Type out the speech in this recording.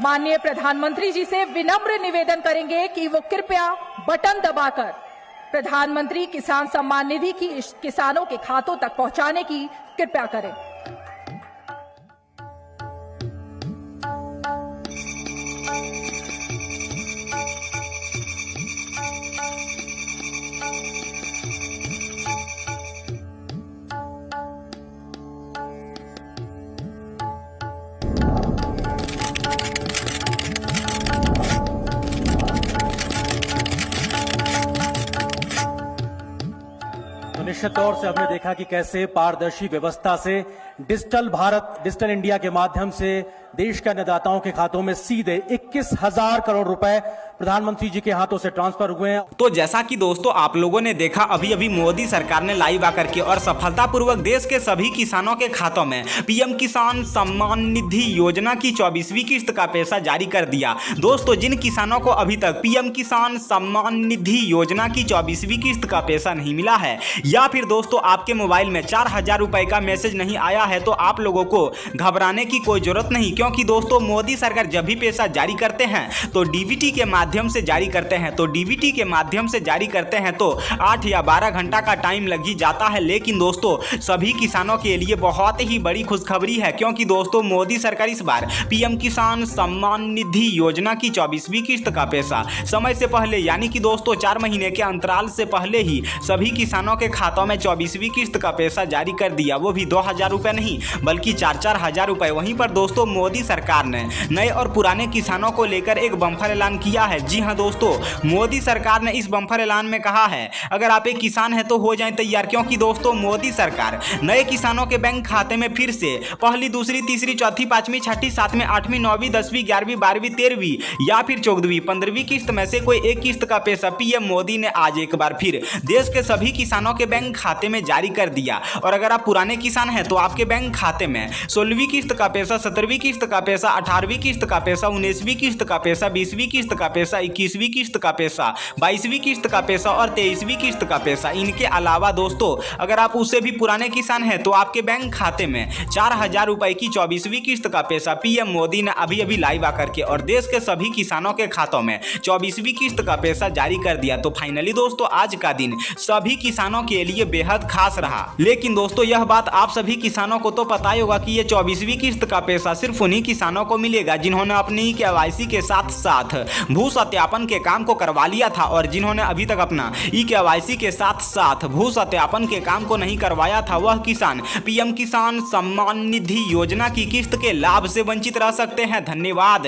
माननीय प्रधानमंत्री जी से विनम्र निवेदन करेंगे कि वो कृपया बटन दबाकर प्रधानमंत्री किसान सम्मान निधि की किसानों के खातों तक पहुंचाने की कृपया करें। तो निश्चित तौर से हमने देखा कि कैसे पारदर्शी व्यवस्था से डिजिटल भारत, डिजिटल इंडिया के माध्यम से देश के अन्नदाताओं के खातों में सीधे 21,000 करोड़ रुपए प्रधानमंत्री जी के हाथों से ट्रांसफर हुए हैं। तो जैसा कि दोस्तों आप लोगों ने देखा अभी अभी मोदी सरकार ने लाइव आकर के और सफलतापूर्वक देश के सभी किसानों के खातों में पीएम किसान सम्मान निधि योजना की 24वीं किस्त का पैसा जारी कर दिया। दोस्तों जिन किसानों को अभी तक पीएम किसान सम्मान निधि योजना की 24वीं किस्त का पैसा नहीं मिला है या फिर दोस्तों आपके मोबाइल में 4,000 रुपए का मैसेज नहीं आया है तो आप लोगों को घबराने की कोई जरूरत नहीं, क्योंकि दोस्तों मोदी सरकार जब भी पैसा जारी करते हैं तो डीबीटी के माध्यम से जारी करते हैं। तो डीबीटी के माध्यम से जारी करते हैं तो 8 या 12 घंटा का टाइम लग ही जाता है। लेकिन दोस्तों सभी किसानों के लिए बहुत ही बड़ी खुशखबरी है, क्योंकि दोस्तों मोदी सरकार इस बार पीएम किसान सम्मान निधि योजना की 24वीं किस्त का पैसा समय से पहले यानी कि दोस्तों 4 महीने के अंतराल से पहले ही सभी किसानों के खातों में 24वीं किस्त का पैसा जारी कर दिया। वो भी 2,000 रुपए नहीं बल्कि 4-4 हजार रुपए। वहीं पर दोस्तों मोदी सरकार ने नए और पुराने किसानों को लेकर एक बम्पर ऐलान किया है। जी हां दोस्तों, मोदी सरकार ने इस बम्पर ऐलान में कहा है अगर आप एक किसान हैं तो हो जाएं तैयार, क्योंकि दोस्तों मोदी सरकार नए किसानों के बैंक खाते में फिर से पहली, दूसरी, तीसरी, चौथी, पांचवी, छठी, सातवीं, आठवीं, 9वीं, 10वीं, 11वीं, 12वीं, 13वीं या फिर 14वीं, 15वीं किस्त में से कोई एक किस्त का पैसा पीएम मोदी ने आज एक बार फिर देश के सभी किसानों के बैंक खाते में जारी कर दिया। और अगर आप पुराने किसान हैं तो आपके बैंक खाते में 16वीं किस्त का पैसा, 17वीं किस्त का पैसा, 18वीं किस्त का पैसा, 19वीं किस्त का पैसा, 20वीं किस्त का पैसा, 21वीं किस्त का पैसा, 22वीं किस्त का पैसा और 23वीं किस्त का पैसा। इनके अलावा दोस्तों अगर आप उससे भी पुराने किसान हैं तो आपके बैंक खाते में 4,000 रुपए की 24वीं किस्त का पैसा पीएम मोदी ने अभी अभी लाइव आकर के और देश के सभी किसानों के खातों में 24वीं किस्त का पैसा जारी कर दिया। तो फाइनली दोस्तों आज का दिन सभी किसानों के लिए बेहद खास रहा। लेकिन दोस्तों यह बात आप सभी किसानों को तो पता ही होगा कि ये 24वीं किस्त का पैसा सिर्फ उन्हीं किसानों को मिलेगा जिन्होंने अपनी केवाईसी के साथ साथ भू सत्यापन के काम को करवा लिया था, और जिन्होंने अभी तक अपना केवाईसी के साथ साथ भू सत्यापन के काम को नहीं करवाया था वह किसान पीएम किसान सम्मान निधि योजना की किस्त के लाभ से वंचित रह सकते हैं। धन्यवाद।